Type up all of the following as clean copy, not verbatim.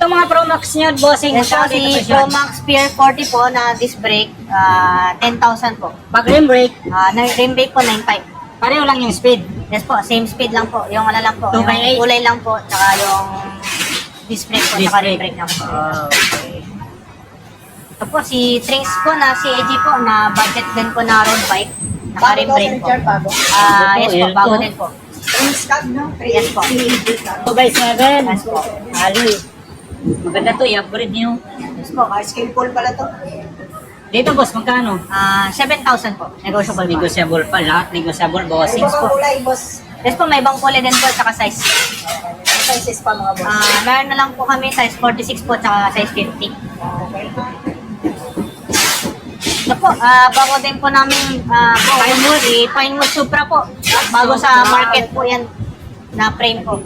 Itong mga Pro Max nyo, bossing, Yes po, magkano dito si presyo? Pro Max Pier 40 po na disc brake, 10,000 po. Pag rim brake, Rim brake po, 9,500. pareho lang yung speed. Yes po, same speed lang po. Yung ano lang po, 2x8. yung kulay lang po, tsaka yung disc brake po, Disc tsaka rim brake. brake lang po. Okay. Ito po, si Trinks po na CAG po, na budget din po na road bike. Naka rim brake po. Yes po, bago din po. Yes po. 2x7. Yes po. Aloy. Maganda to, i-upgrade nyo. Yes po. Skillful pala to. Dito, boss, magkano? 7,000 po. Negotiable po. Negotiable pa. Lahat negotiable, bossing. Ano ba kulay, boss? Yes po, may ibang kulay din po, tsaka size. Ano sizes pa mga boss? Meron na lang po kami size 46 po, tsaka size 50. Okay. Ito po, bago din po namin Pinewood Supra po. Bago sa market po yan na frame po.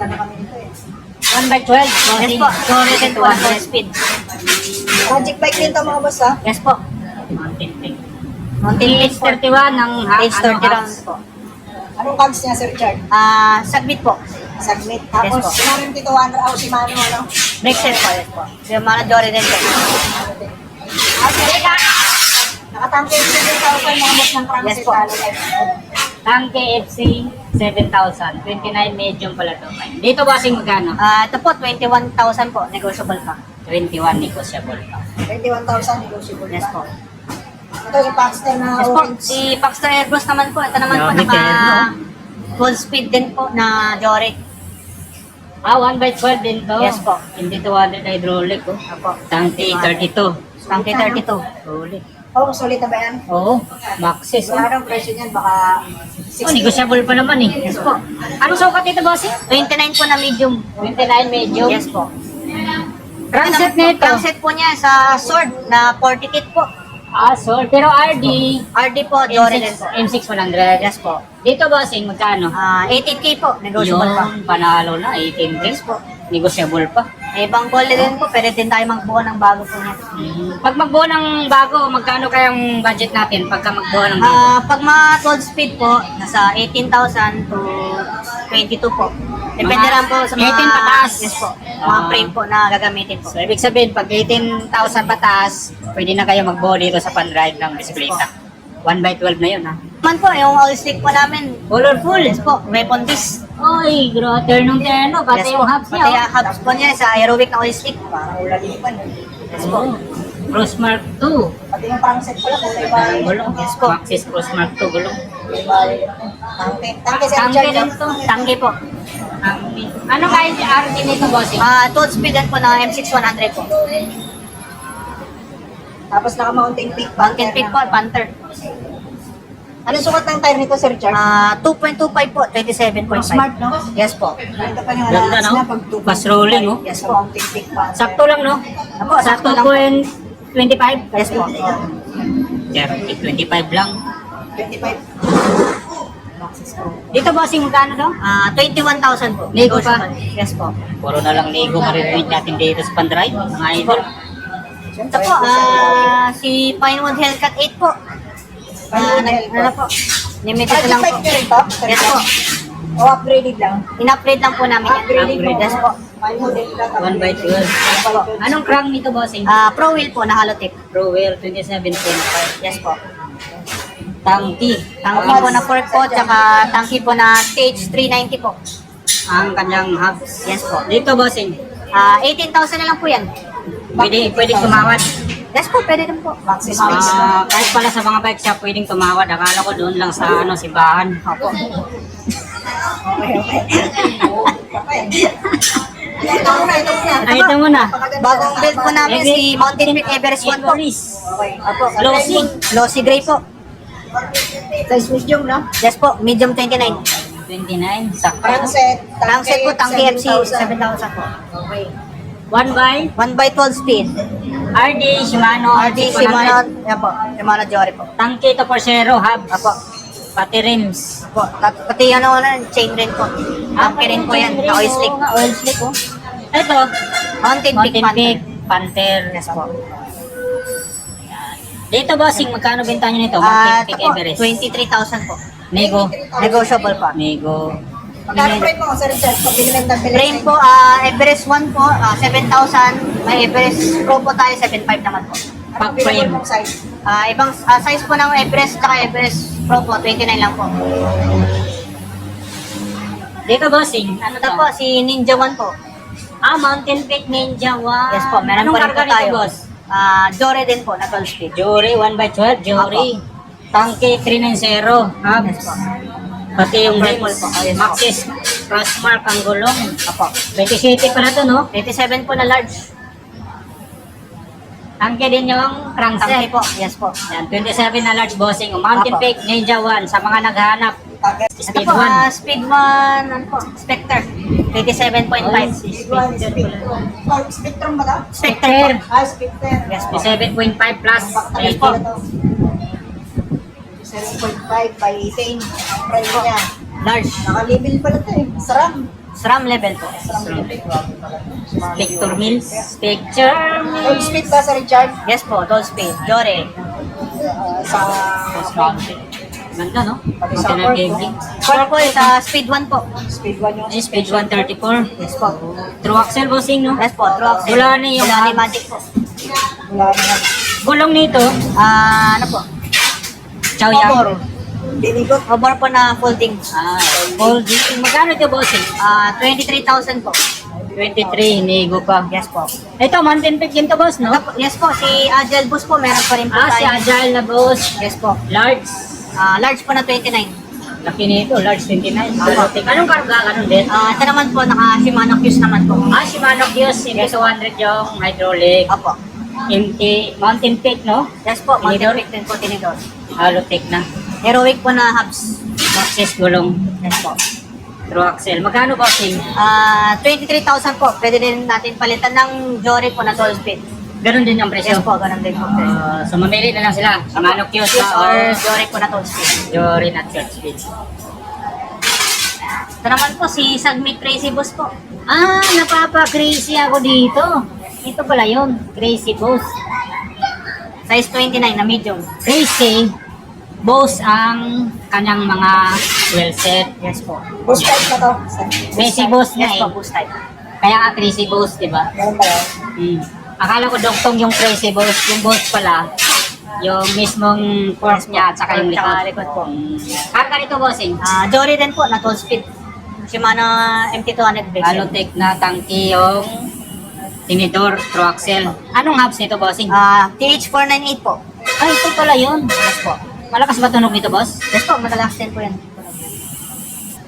1x12. Yes po, sorry din po, 12 speed. Magic bike din to mga boss ha? Yes po. Mountain Peak. Mountain Peak po. H31 ng Age 30 rounds po. Anong cogs niya, Sir Chard? Sagbit po. Submit. Yes Tapos, po. sinarin dito, Shimano, ano? Brake set po, yes po. Yung mga Jory din po. Nakatangke yung 7,000 mga boss ng Yes Francis. po. Tanke FC 7,000. 29 medium pala to. Dito, bossing, magkano? Ito po, 21,000 po. Negotiable pa. 21 negotiable pa. 21,000 negotiable. Yes po. Ito yung Paxton na Yes po, orange. si Paxton Airbus naman po. Ito naman po, Grabe, naka Terno. full speed din po na Jory. 1x12 din to. Yes po. Hindi 200 hydraulic, oh. Apo. Tanke 32. Tanke 32. Huli. Oh, sulit na ba yan? Oo, Maxis. Oh. Wala ang presyo niyan, baka Oh, negotiable pa naman eh. Yes po. Anong sukat dito, bossing? 29 po na medium. 29 medium. Yes po. Crankset na ito. Crankset po niya sa sword na 40 kit po. So, pero RD, RD po, Jory din po. M6 100. Yes po. Dito, bossing, magkano? 18K po, negotiable pa. Yung panalo na, 18 Yes po. Negotiable pa. May ibang kulay din po, pwede din tayo magbuo ng bago po niya. Pag magbuo ng bago, magkano kayang budget natin pagka magbuo ng bago? Pag mga 12 speed po, nasa 18,000 to 22 po. Depende Mga lang po sa mga 18 pataas. Yes po. Mga frame po na gagamitin po. So, ibig sabihin, pag 18,000 pataas, pwede na kayo mag-buo dito sa pan-drive ng bisikleta. 1x12 na yun, ha? Man po, yung all stick po namin. Colorful. Yes po, weapon disc. Oy, grabe, ternong-terno, pati Yes yung po. hubs niya. Pati yung hubs po niya sa aerobic na all stick. parang ulalipan. Yes po. Crossmark 2. Pati yung crankset pala, kulay ba? Gulong. Yes po. Maxis Crossmark 2, gulong. Tangke. Tangke, Sir Tangke Chard. din to. Tangke po. Ano kaya si RD nito, bossing? 12 speed din po na M6 100 po. Tapos naka-mountain peak. Mountain Peak po, Panther. Anong sukat ng tire nito, Sir Chard? 2.25 po, 27.5. Smart, no? Yes po. Ito pa yung Ganda, allowance no? niya pag 2. Fast rolling, oh. Yes po. Mountain peak pa. Sakto lang, no? Apo, sakto lang po. 25? Yes po. 25 lang. 25. Dito, bossing, magkano daw? 21,000 po. Ligo pa? Yes po. Puro na lang ligo maririnig natin dito sa pan-drive, mga idol. Ito po, si Pinewood Hellcat 8 po. Ano po? Limited Magic lang po. bike nyo rin to? Sir Yes po. Chard? O upgraded lang? In-upgrade lang po namin yan. Upgraded mo? Yes po. May model lang. 1x12. Anong crank nito, bossing? Pro wheel po na halotip. Pro Wear 27.5. Yes po. Tangki. Tangki po na fork po, tsaka tangki po na TH390 po. Ang kanyang hubs. Yes po. Dito, bossing. 18,000 na lang po yan. Pwede tumawad. Yes po, pwede din po. Maxi space. Kahit pala sa mga bike shop, pwedeng tumawad. Akala ko doon lang sa simbahan. Opo. Okay, okay. Ito muna, ito muna. Ay, ito muna. Bagong build po namin si Mountain Peak Everest 1 po. Okay. Opo. Glossy. Glossy gray po. Size medium, no? Yes po, medium 29. 29. Sakto. Crankset. Tangset po, tangki FC 7,000. 7,000 po. Okay. 1 by 1x12 speed. RD Shimano. RD Shimano, yan po. Shimano Jory po. Tangke to for zero hubs. Apo. Pati rims. Po. Pati chain ring po. Tangke rin po yan, na oil slick. Oil slick, oh. Ito. Mountain Peak Mountain Peak. Panther. Panther. Yes po. Dito, bossing, magkano benta nyo nito? Mountain Ito Peak po, Everest. 23,000 po. Nego. Negotiable pa. Nego. Magkano frame mo, Sir Richard? Pag binibenta ng Frame po, Everest 1 po, 7,000. May Everest Pro po tayo, 7,500 naman po. Anong available mong size? Ibang size po ng Everest at Everest Pro po, 29 lang po. Dito, bossing. Ano Ito to? po, si Ninja 1 po. Mountain Peak Ninja 1. Yes po, meron Anong pa rin po karga tayo. nito, boss? Jore din po, na 12 speed. Jory 1x12, Jory. Tangke 390, hubs. Yes po. Pati yung Purple rims, po. Yes po. Maxis, Crossmark ang gulong. Apo. 27 pala to, no? 87 po na large. Tangke din yung Tangke crankset. po, yes po. Yan, 27 na large bossing. Mountain Apo. Peak Ninja 1 sa mga naghahanap. Ito Speed po, 1. speed 1, ano po, Spectre. 27.5. Spectrum ba daw? Spectre po. Spectre. Yes po. 7.5 plus. Yes Ito. po. 7.5 by 18. Ang frame niya. Large. Naka-label pala ito eh. SRAM. SRAM level po. Spectre Mills. Spectre Top Mills. speed ba, Sir Richard? Yes po, 12 speed. Jore. Sa Ganda, no? Pati sa Mountain Ford, Gambling. Core po is speed 1 po. speed 1 yung Ay, speed 134. Yes po. True axle bossing, no? Yes po, true axle. Wala na yung Wala ni Magic po. Wala na. gulong nito. Ano po? Chow yang. Motor. Dinigot. Over po na folding. Folding. Magkano ito bossing? 23,000 po. 23, inigo pa. Yes po. Ito, Mountain Peak din to, boss, no? Yes po, si Agile Boost po, meron pa rin po Si tayo. Agile na boss. Yes po. Large. Large po na 29. Laki nito, large 29. Dalotic. Anong karga? Ganun din? Ito naman po, naka Shimano Q's naman po. Shimano Q's, MT200 yung hydraulic. Opo. MT, Mountain Peak, no? Yes po, Tinidor? Mountain Peak din po, tinidor. Halotech na. Heroic po na hubs. Maxis gulong. Yes po. True axle. Magkano bossing? 23,000 po. Pwede din natin palitan ng Jory po na 12 speed. Ganun din ang presyo. Yes po, ganun din po. So mamili na lang sila. Shimano Q's Or or Jory po na 12 speed. Jory at Church Speed. Ito naman po, si Submit Crazy Boss po. Napapa-crazy ako dito. Ito pala yun. Crazy Boss. Size 29 na medium. Crazy Boss ang kanyang mga wheel set. Yes po. Boost type na to. Crazy Boss nga Yes eh. po, boost type. Kaya nga Crazy Boss, di ba? Meron ba yun? Akala ko doktong yung Crazy Boss. Yung boss pala, yung mismong fork niya at saka yung Tsaka likod. likod po. Karga nito, bossing. Jory din po na 12 speed. Shimano MT200 brake. Halotech na tangki yung tinidor, true axle. Anong hubs nito, bossing? TH498 po. Ito pala yun. Yes po. Malakas ba tunog nito, boss? Yes po, madalas din po yan.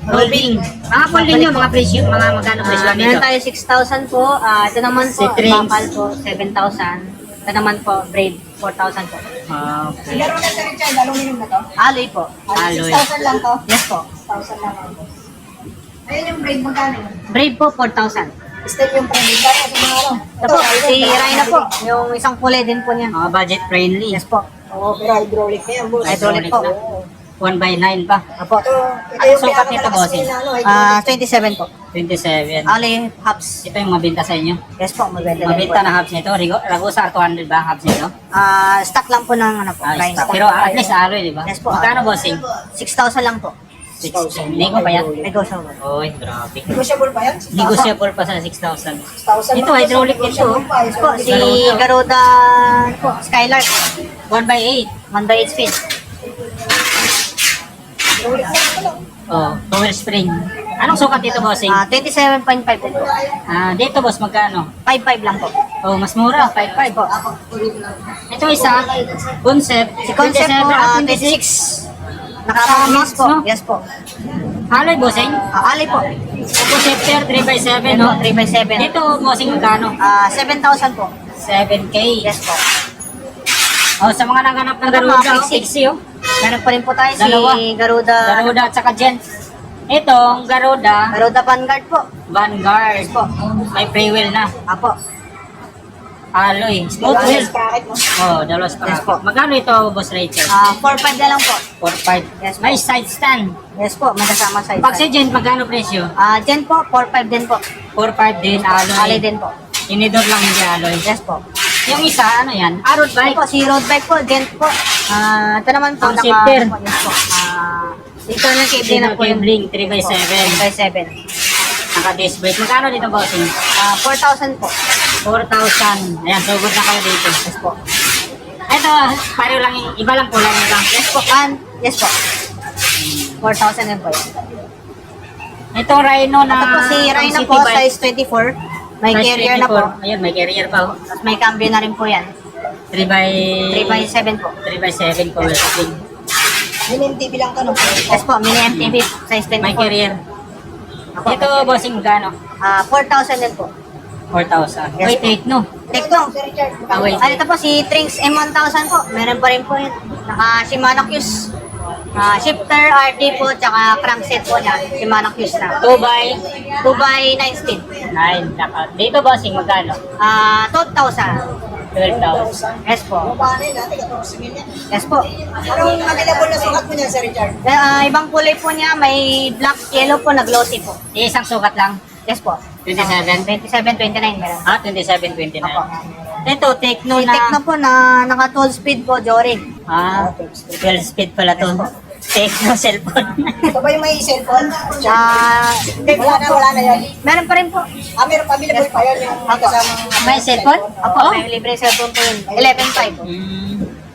Rolling. Mga full din yun, mga presyo, mga magkano presyo nito. Meron tayo 6,000 po. Ito naman po, Si Trings. Bakal po, 7,000. Ito naman po, Braid, 4,000 po. Si Laro na, Sir Richard. Aluminum na to. Alloy po. Alloy. 6,000 lang to. Yes po. 6,000 lang ako. Ayun yung braid magkano yun? Braid po, 4,000. Step yung frame. Kaya sa mga ano. Ito po, si Rhino po. Yung isang kulay din po niya. Mga budget friendly. Yes po. Oo, pero hydraulic na yan, boss. Hydraulic po. Oo. 1x9 pa. Apo. Ito Ano yung sukat nito, pinakamalakas bossing? nila, ano, hydraulic. 27 po. 27. Alloy hubs. Ito yung mabenta sa inyo. Yes po, maganda din po. Mabenta na hubs nito. Ragusa 200 ba hubs nito? Stock lang po ng ano po. Rhino. Stock. Pero at least alloy, di ba? Yes po. Magkano, bossing? 6,000 lang po. 6,000. Nego pa yan? Negotiable. Oy, grabe. Negotiable pa yan? Negotiable pa sa 6,000. 6,000. Ito, hydraulic din to. Yes po, si Garuda ano po, Skylark. 1x8. 1x8 speed. Hydraulic na ito lang. Oh, power spring. Anong sukat dito, bossing? 27.5 din po. Dito, boss, magkano? 5.5 lang po. Oh, mas mura, 5.5 po. Ito isa, concept. Si Concept po, 26. 26. Naka-mix po. no? Yes po. Haloy, bossing. Alloy po. Conceptor 3x7, Ito, no? 3x7. Dito, bossing, magkano? 7,000 po. 7K. Yes po. Oh, sa mga naghanap ng Ito, Garuda, mga oh, fixie. fixie, oh. Meron pa rin po tayo si Dalawa. Garuda. Garuda at saka Gent. Itong Garuda, Garuda Vanguard po. Vanguard. Po. May pre-wheel na. Apo. Alloy. Smooth Dalawa wheel. sa bracket mo. Oh, dalawas pa. Yes po. Magkano ito, Boss Rachel? 4.5 na lang po. 4.5. Yes po. May side stand. Yes po, may kasama size. Pag sa Gent, magkano presyo? Gen po, 4.5 din po. 4.5 din, alloy. Alloy din po. Inidor lang hindi alloy. Yes po. Yung isa, ano yan? Road Ito bike. po, si road bike po, Gent po. Ito naman po, Ang shifter. Yes po. Internal cable na Dito po yung cabling, 3x7. 3x7. Naka-disc brake. Magkano dito, bossing? 4,000 po. 4,000. Ayan, sugod na kayo dito. Yes po. Ito, pareho lang, iba lang kulay nito. Yes po. Yes po. 4,000 din po yun. Itong Rhino na... Ito po si Rhino City po, bike. size 24. May Size carrier na 24. po. Ayun, may carrier pa. Oh. Tapos may cambio na rin po yan. 3x7 po. 3x7 power steering. Mini TV lang to, no? Yes po, mini MTV, size 24. May carrier. Apo, Ito, bossing, magkano? 4,000 din po. 4,000. Yes Wait, po. Tekno. Tekno. Sir Richard, Ah, wait. Ito po si Trinx M1000 po. Meron pa rin po yun. Naka Shimano Q's. Shifter, RT po, tsaka crankset po niya. Shimano Q's na. 2x9 speed. 9. Dito, bossing, magkano? 12,000. 12,000. Yes po. Mababa rin, dati 14 million. Yes po. Anong available na sukat mo niya, Sir Richard? Ibang kulay po niya, may black, yellow po, nag-glossy po. Isang sukat lang. Yes po. 27. 27, 29 meron. 27, 29. Apo. Ito, Tekno Si na... Tekno po na naka 12 speed po, Jory. 12 speed pala to. Tekno cellphone. Ito ba yung may cellphone? Wala Wala na yan. Meron pa rin po. Meron available pa yan yung kasamang... May cellphone? Apo, may libre cellphone po yun. 11.5.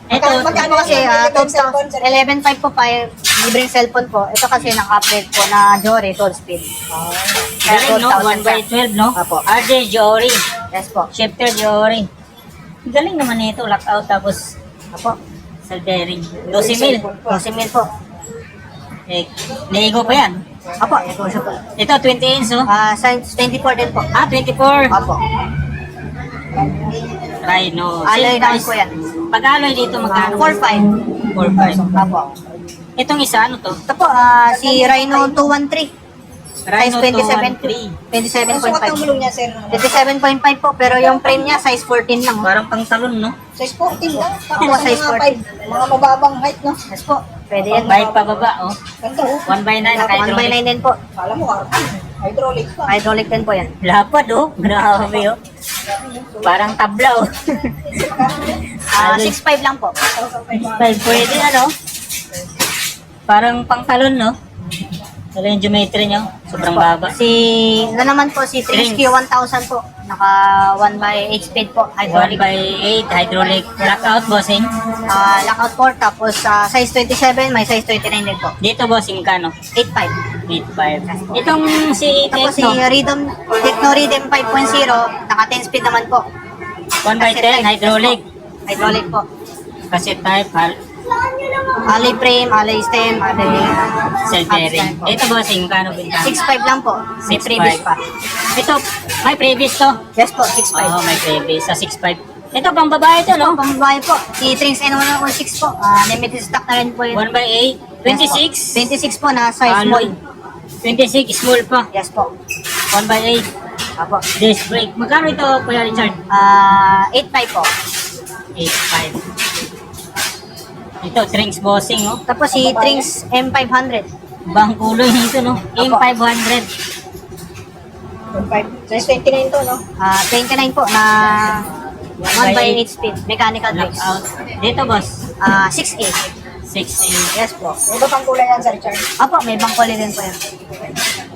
Ito, Magkano Ito kasi, cellphone, Sir? 11.5 po pa yung libreng cellphone po. Ito kasi naka-upgrade po na Jory 12 speed. galing no? 1x12, no? Apo. RJ Jory. Yes po. Shifter Jory. Galing naman ito. Lockout tapos Apo. sa bearing. 12,000. 12 po. Naigo pa yan. Apo, ito siya po. Ito, 20 inch, oh. Size 24 din po. 24. Apo. Rhino. Alloy Same naman price. po yan. Pag-alloy dito, magkano? 4.5. 4.5. Apo. Itong isa, ano to? Ito po, si Rhino 213. Rhino Size 27. 213. Ang sukat ng 27.5. mulong niya, Sir? 27.5 po, pero yung frame niya size 14 lang. Parang pang talon, no? Size 14 lang. Opo, size 14. Mga mababang height, no? Yes po. Pwede yan. Bike pa baba, oh. Ganda, oh. 1x9, 1x9 din po. Kala mo, hydraulic pa. Hydraulic din po yan. Lapad, oh. Grabe, oh. Parang tabla, oh. 6.5 lang po. 5 pwede, ano? Parang pang talon, no? Ano yung geometry nyo? Sobrang baba. Ano naman po, si Trinx Q1000 po. Naka 1x8 speed po. Hydraulic. 1x8 hydraulic lockout, bossing. Lockout port. Tapos size 27, may size 29 din po. Dito, bossing, kano? 8.5. 8.5. Itong si Tapos si Tekno, Tekno Rhythm 5.0, naka 10 speed naman po. 1x10 hydraulic. Hydraulic po. Cassette type, Alley frame, alley stem, alley cell bearing. Ito, bossing, kano bintang? 6.5 lang po. May 6.5. previous pa. Ito, may previous to. Yes po, 6.5. Oo, may previous. Sa 6.5. Ito, pang babae to, no? Pambabae po. Si Trinx N116 po. Limited stock na rin po yun. 1x8, 26. 26 po na size Alloy. small. 26, small pa. Yes po. 1x8. Apo. Disc brake. Magkano ito, Kuya Richard? 8.5 po. 8.5. Ito, Trinx bossing, oh. Tapos si Trinx M500. Bang kulay nito, no? M500. 1.5. Size 29 to, no? 29 po na 1x8 speed. Mechanical brakes. Lockout. Dito, boss. 6A. 6A. Yes po. Ano ba pang kulay yan, Sir Richard? Apo, may bangkoli din po yan.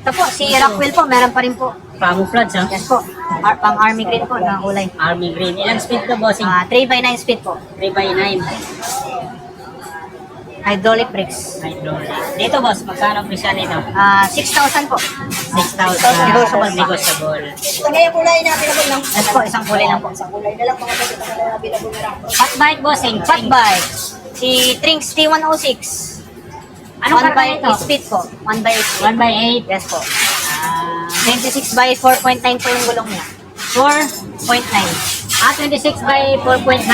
Ito po, si Rockwell po, meron pa rin po. Camouflage, ha? Yes po. Pang army green po na kulay. Army green. Ilang speed to, bossing? 3x9 speed po. 3x9. Hydraulic brakes. Hydraulic. Dito, boss, magkano presyo nito? 6,000 po. 6,000. Negotiable pa. Negotiable. Ito na yung kulay na available lang. Yes po, isang kulay lang po. Isang kulay na lang, mga kasi ito na available na lang. Hot bike, bossing. Fat bike. Si Trinx T106. Anong 1 karga by ito? 8 speed po. 1 by 8 speed. 1x8. Yes po. Ah, 26 by 4.9 po yung gulong niya. 4. 0.9. 26 by 4.9.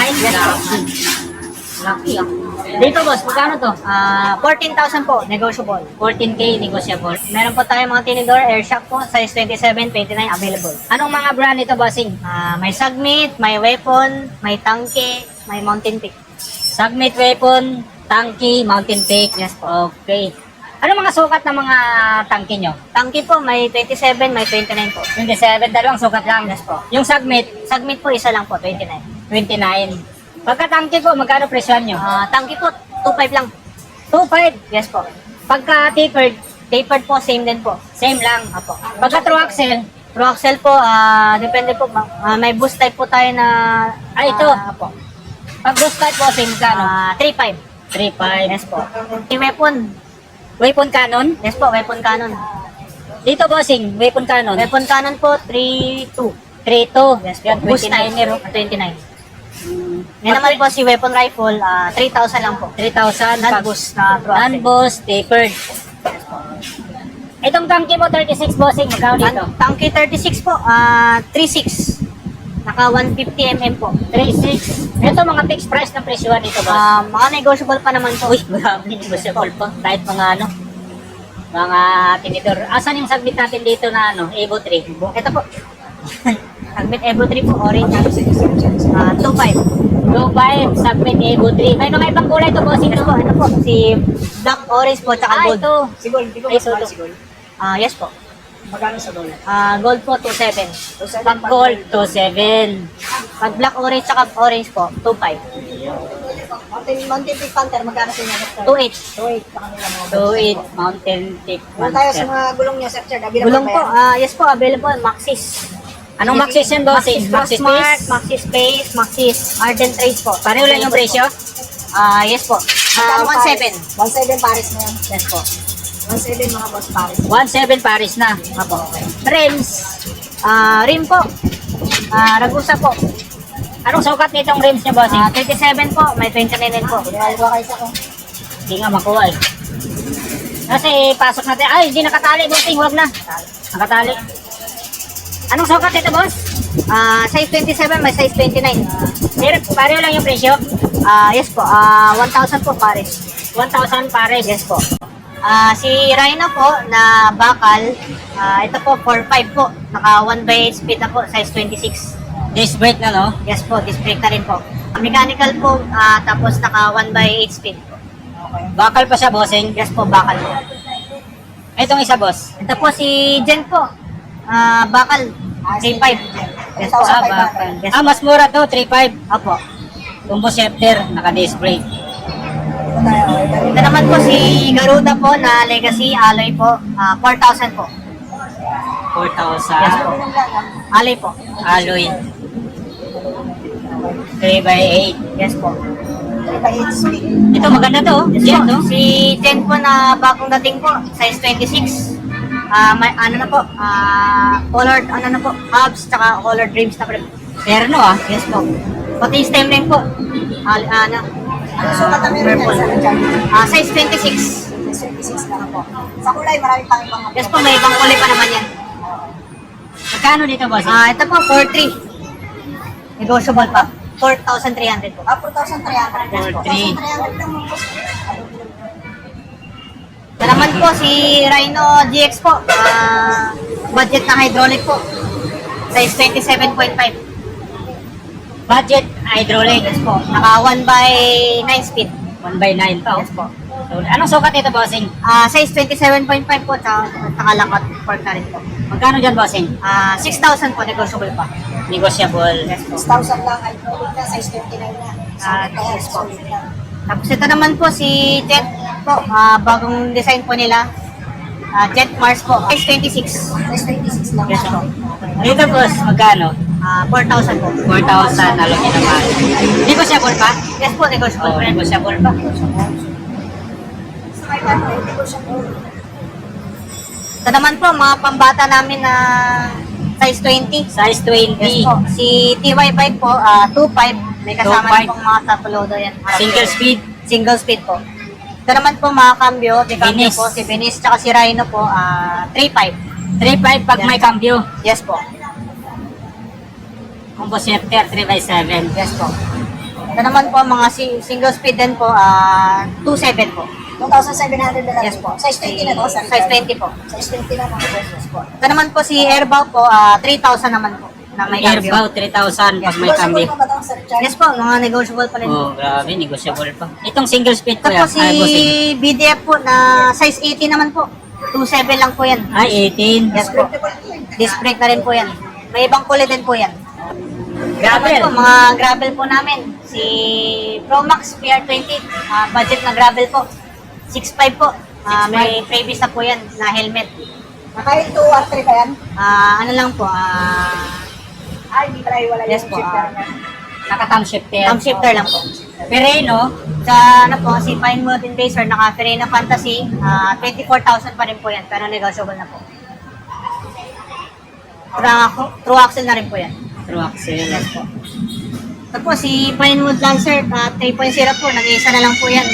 Lucky, ah. Dito, boss, magkano to? 14,000 po, negotiable. 14K, negotiable. Meron po tayo mga tinidor, air shock po, size 27, 29, available. Anong mga brand nito, bossing? May Submit, may Weapon, may Tanke, may Mountain Peak. Submit weapon, tanky, mountain peak. Yes po. Okay. Ano mga sukat ng mga tanky nyo? Tanke po, may 27, may 29 po. 27, dalawang sukat lang. Yes po. Yung submit, Submit po, isa lang po, 29. 29. Pagka tanky po, magkano presyo nyo? Tanke po, 2.5 lang. 2.5. Yes po. Pagka tapered po, same din po. same lang. Apo. Pagka true axle, True axle po, depende po. May boost type po tayo na... ito. Apo. pag boost type bossing, kano? 3.5. 3.5. Yes po. Yung weapon. Weapon cannon? Yes po, weapon cannon. Dito bossing, weapon cannon. Weapon cannon po, 3.2. 3.2. Yes po, Yan, boost 29. timer. 29. Yan naman po si weapon rifle, 3,000 lang po. 3,000. Non-boost na true axle. Non-boost, tapered. Itong tanky mo, 36 bossing, magkano dito? Tanky 36 po, 3.6. Naka 150 po. 3.6. Ito mga fixed price ng presyuhan dito boss. Mga negotiable pa naman po. Uy, grabe, negotiable pa. Kahit mga mga tinidor. Asan yung submit natin dito na Evo 3? Ito po. Submit Evo 3 po, orange. 2.5. 2.5, submit Evo 3. May mga ibang kulay ito bossing. Ito po, si black, orange po, tsaka gold. Ito. Sigol, hindi ko Ay, mas mahal so- sigol. Yes po. Magkano sa dollar? Gold po, 2.7. Pag gold, 2.7. Pag black, orange, tsaka orange po, 2.5. Mountain Peak Panther, magkano sa inyo? 2.8. 2.8 sa kanila mga 2.8, Mountain Peak. Kung tayo sa mga gulong niya, Sir Chad, available Gulong ba po, yan? yes po, available, Maxis. Anong Maxis yan bossing? Maxis Maxis Smart, Space? Maxis Space, Maxis Ardent Trace po. Pareho lang yung presyo? Yes po. Magkano 1.7. Paris? 1.7 Paris na yan. Yes po. 1.7 mga boss Paris. 1.7 Paris na. Apo. Rims. Rim po. Ragusa po. Anong sukat nitong rims niya bossing? 37 po, may 29 din po. Pinahal ko kayo sa ko. Hindi nga makuha eh. Kasi pasok natin. Ay, hindi nakatali bossing. Huwag na. Nakatali. Anong sukat nito boss? Size 27, may size 29. Sir, pareho lang yung presyo? Yes po, 1,000 po pares. 1,000 pares. Yes po. Si Rhino po na bakal, ito po 4.5 po. Naka 1/8 speed na po, size 26. Disc brake na no? Yes po, disc brake na rin po. Mechanical po, tapos naka 1/8 speed. Bakal pa siya bossing. Yes po, bakal po. Itong isa boss. Ito po si Jen po, bakal, 3.5. Yes po, bakal. Yes po. Mas mura to, 3.5. Apo. Combo shifter, naka-disc brake. Ito tayo. Okay. Ito naman po si Garuda po na Legacy Alloy po, 4,000 po. 4,000. Yes po. Alloy po. Alloy. 3x8. Yes po. 3x8 speed. Ito maganda to. Yes Jet, po. no? Si Jen po na bagong dating po, size 26. May colored hubs tsaka colored rims na po. Terno ah. Yes po. Pati stem rin po. Ano sukat na meron yan, Sir Chad? Size 26. 26 lang po. Sa kulay, marami pang ibang Yes po, may ibang kulay pa naman yan. Magkano dito boss? Ito po, 4.3. Negotiable pa. 4,300 po. 4,300. 4,300. 4,300 lang mo, boss. Ito naman po si Rhino GX po. Budget na hydraulic po. Size 27.5. Budget hydraulic. Yes po. Naka 1/9 speed. 1x9 pa. Yes po. So, anong sukat nito bossing? Size 27.5 po. Tsaka lakat pork na rin po. Magkano dyan bossing? 6,000 po. Negotiable pa. Negotiable. Yes po. 6,000 lang. Ay, ulit na, size 29 na. Solid na yan, Yes po. solid na. Tapos ito naman po si Jet po. Bagong design po nila. Jet Mars po. Size 26. Size 26 lang. Yes po. Dito boss, magkano? 4,000 po. 4,000 na lang naman. Negotiable pa? Yes po. Negotiable Oh, pa rin. negotiable pa. Sa may paano, hindi ko siya po. Ito naman po, mga pambata namin na size 20. Size 20. Yes po. Si TY bike po, 2.5. May kasama 2.5. na pong mga tapolodo yan. Single speed. Single speed po. Ito naman po mga cambio. Di cambio Binis. po. Si Binis tsaka si Rhino po, 3.5. 3.5 pag may cambio. Yes po. Combo shifter, 3x7. Yes po. Ito naman po, mga single speed din po, 2.7 po. 2,700 na lang. Yes po. Size 20 na to, Sir Size Chad. 20 po. Size 20 na mga boss. Yes po. Ito naman po si Airbow po, 3,000 naman po. Na may cambio. Airbow, 3,000 pag may Negotiable cambio. pa ba ito, Sir Chad? Yes po, mga negotiable pa rin. Oh, grabe, negotiable pa. Itong single speed Ito ko po yan. si Ay, bossing. BDF po na size 80 naman po. 2.7 lang po yan. Ay, 18. Yes po. Disc brake na rin po yan. May ibang kulay din po yan. Gravel. Po, mga gravel po namin. Si Promax PR20, budget na gravel po. 6.5 po. May previous na po yan na helmet. Naka 2 or 3 ba yan? Ano lang po, Ay, hindi pala wala yes yung po, shifter niya. Naka-thumb shifter. thumb shifter lang po. Pereno, Sa ano po, si Fine Mountain Racer, naka Ferena Fantasy, 24,000 pa rin po yan, pero negotiable na po. True axle na rin po yan. true axle. Yes po. Ito po, si Pinewood Lancer, 3.0 po, nag-iisa na lang po yan.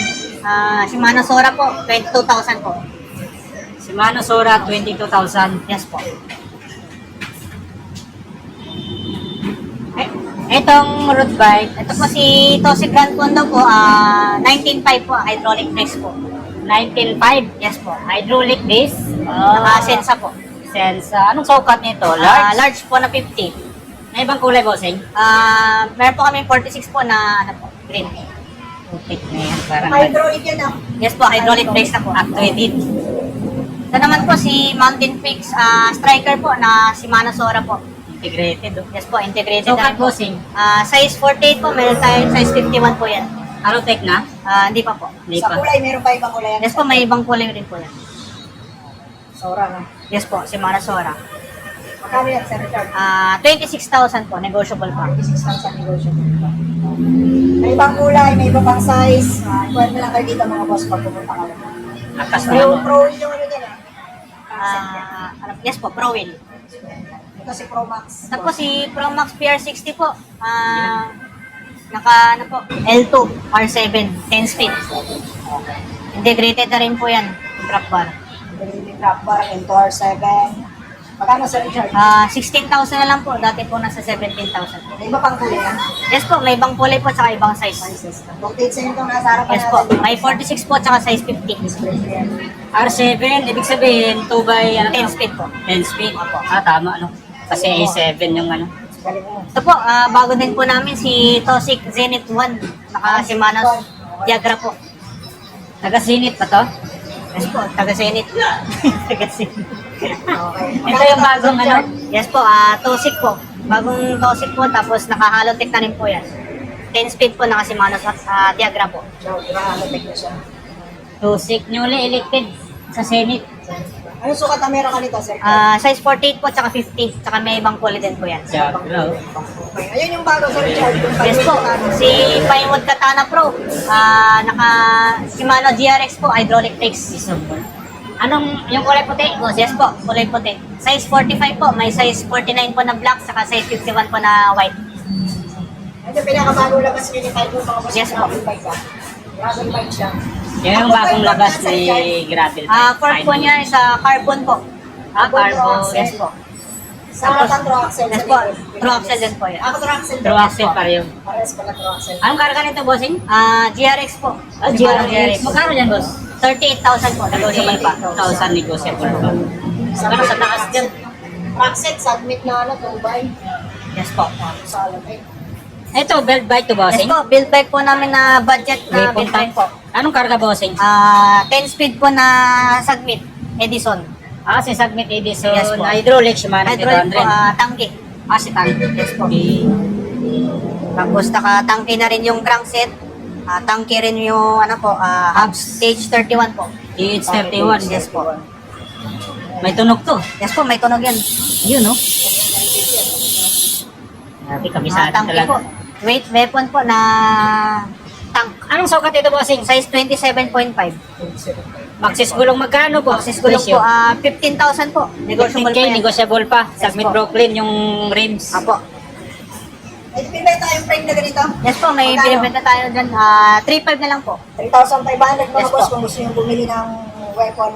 Shimano Sora po, 22,000 po. Shimano Sora, 22,000. Yes po. Itong road bike, Ito po si Tosi Grand Condo po, 19.5 po, hydraulic brakes po. 19.5. Yes po. Hydraulic disc. Naka-sensa po. Sense. Anong sukat nito? Large. Large? Large po na 50. May ibang kulay, bossing? Meron po kami 46 po na ano po, green. Putik na yan. Parang Hydraulic yan ah. Yes po, hydraulic brakes na po. actuated. Ito naman po si Mountain Peaks striker po na Shimano Sora po. Integrated. Oh. Yes po, integrated na Sukat, rin po. bossing? Size 48 po, meron tayong size 51 po yan. Alotech na? Hindi pa po. Hindi Sa pa. kulay, meron pa ibang kulay yan. Yes po, may ibang kulay rin po yan. Sora na. Yes po, Shimano Sora. Magkano yan, Sir Richard? 26,000 po, negotiable pa. 26,000 negosyo. May ibang kulay, may ibang pang size. Pwede lang kayo dito mga boss pag pumunta ka lang. Lakas na Pro, mo. pro yung ano dyan ah. Yes po, Pro Wheel. Ito si Pro Max. Ito po si Pro Max PR60 po. Naka ano po, L2 R7 10 speed. Integrated na rin po yan, drop bar. Yung drop bar, N2R7. Magkano, Sir Richard? 16,000 na lang po, dati po nasa 17,000. May iba pang kulay yan. Yes po, may ibang kulay po tsaka ibang size. Update sa inyo itong nasa harapan Yes po, may 46 po tsaka size 50. R7, ibig sabihin, 2 by ano, 10 speed po. 10 speed. Tama, ano? Kasi A7 yung ano. Galing mo. Ito po, bago din po namin si Tosik Zenith 1, naka Shimano Diagra po. Taga-Zenith pa to? Yes po, taga Zenith. Taga Zenith. Okay. Ito yung bagong ano? Yes po, Tosik po. Bagong Tosik po, tapos naka-Halotech na rin po yan. 10 speed po, naka Shimano sa Diagra po. So, naka-take na siya. Tusik, newly elected sa Senate. Ano sukat na meron ka nito, Sir? Size 48 po, tsaka 50, tsaka may ibang kulay din po yan. Diagra. Okay. Ayun yung bago, Sir Richard. Yung Yes po, si Pinewood Katana Pro, naka Shimano GRX po, hydraulic brakes. Anong yung kulay puti? Yes po, kulay puti. Size 45 po, may size 49 po na black, saka size 51 po na white. Ito yung pinakabago labas niyo ni Pinewood, mga boss. Yes po. Gravel bike ah. Gravel bike siya. Yan yung bagong labas ni Gravel. Fork po niya is carbon po. Carbon. Yes po. Sa harapan, true axle. Yes po, true axle din po yan. True axle. True axle pa rin. Pares pala true axle. Anong karga nito, bossing? GRX po. GRX. GRX. Magkano yan, boss? 38,000 po, negotiable pa. 1,000 negotiable pa. Magkano sa taas dyan? Axle, submit na ano, Dubai. Yes po. Sa alam Ito, belt bike to, Yes bossing? po, build bike po namin na budget na build bike po. Anong karga, bossing? 10 speed po na Submit, Edison. Si Submit Edison. Yes po. Hydraulic, Shimano Hydraulic po, 200. tangke. Si Tank. Yes po. Okay. Tapos naka-tangke na rin yung crankset. Tangke rin yung ano po, hubs stage 31 po. It's 31. Yes po. May tunog to. Yes po, may tunog yan. Yun, no? Grabe, kabisado Tangke talaga. po. Weight weapon po na tank. Anong sukat ito, bossing? Size 27.5. Maxis gulong magkano po? Access ko lang po, 15,000 po. Negotiable 15K, po yan. negotiable pa. Yes Submit po. Brooklyn, yung rims. Apo. May pinbenta tayong frame na ganito. Yes po, may Magkano? binibenta tayo dyan. 3.5 na lang po. 3,500 mga Yes boss po. kung gusto nyo bumili ng weapon.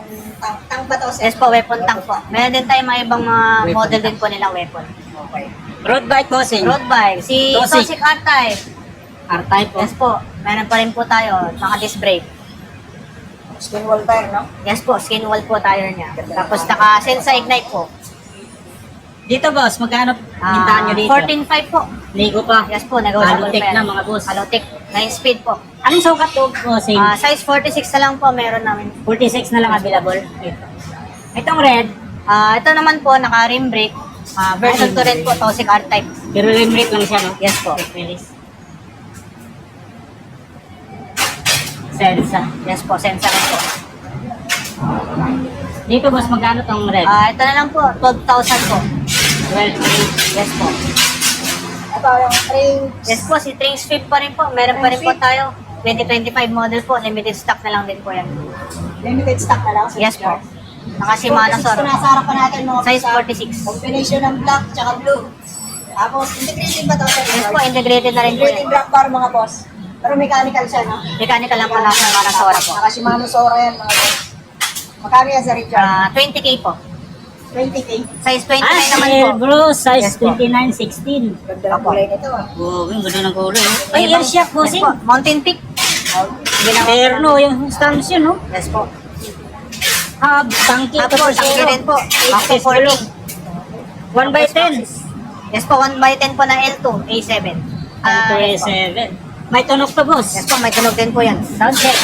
Tank ba to? Yes po, weapon tank po. Meron din tayo mga ibang Weapon model tank. din po nilang weapon. Okay. Road bike, bossing. Road bike, si Tosik. Tosik R-Type. R-Type po. Yes po, meron pa rin po tayo. Naka disc brake. Skin wall tire, no? Yes po, skin wall po tire niya. Tapos naka Sensa Ignite po. Dito, boss, magkano hintaan nyo dito? 14.5 po. Ligo pa. Yes po, negotiable Halotech pa yan. na, mga boss. Halotech, 9 speed po. Anong sukat to, bossing? Size 46 na lang po meron namin. 46 na lang available. Ito. Itong red, Ito naman po, naka rim brake. Version 2 rin po, Tosik R-Type. pero rim brake lang siya, no? Yes po. Quick release. Sensa. Yes po, Sensa rin po. Dito boss, magkano tong red? Ito na lang po, 12,000 po. 12. Yes po. Ito yung ring. Yes po, si Train Swift pa rin po. Meron pa rin po tayo. 2025 model po. Limited stock na lang din po yan. Limited stock na lang. sa Yes po. Richard. Naka-Shimano 46 Soro. na nasa harapan natin mga Size boss, 46. Combination ng black tsaka blue. Tapos, integrated ba ito? Yes po, integrated na rin po Integrated yan. black bar mga boss. Pero mechanical siya, no? Mechanical lang po na Shimano Soro po. Naka Shimano Sora yan mga boss. Magkano yan sa Richard? 20K po. 20K. Size 29 Ah, naman si po. bro, size Yes po. 29, 16. Ganda ng kulay nito ah. Oh, ang ganda ng kulay. oh. Ay, Ibang- air shock Yes bossing. po, Mountain Peak. Ginawa- Terno, yung stance yun, no? Yes po. Hub, tangki, Tapos, tangki rin po. Access 40. gulong. 1 by 10. Yes po, 1x10 po na L2, A7. Ito Yes po. A7. May tunog to, boss. Yes po, may tunog din po yan. Sound check.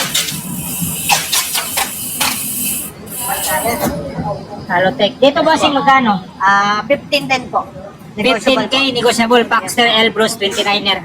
Halotech. Dito bossing magkano? 1510 po. Negotiable 15K, negotiable. Paxter Elbros 29er.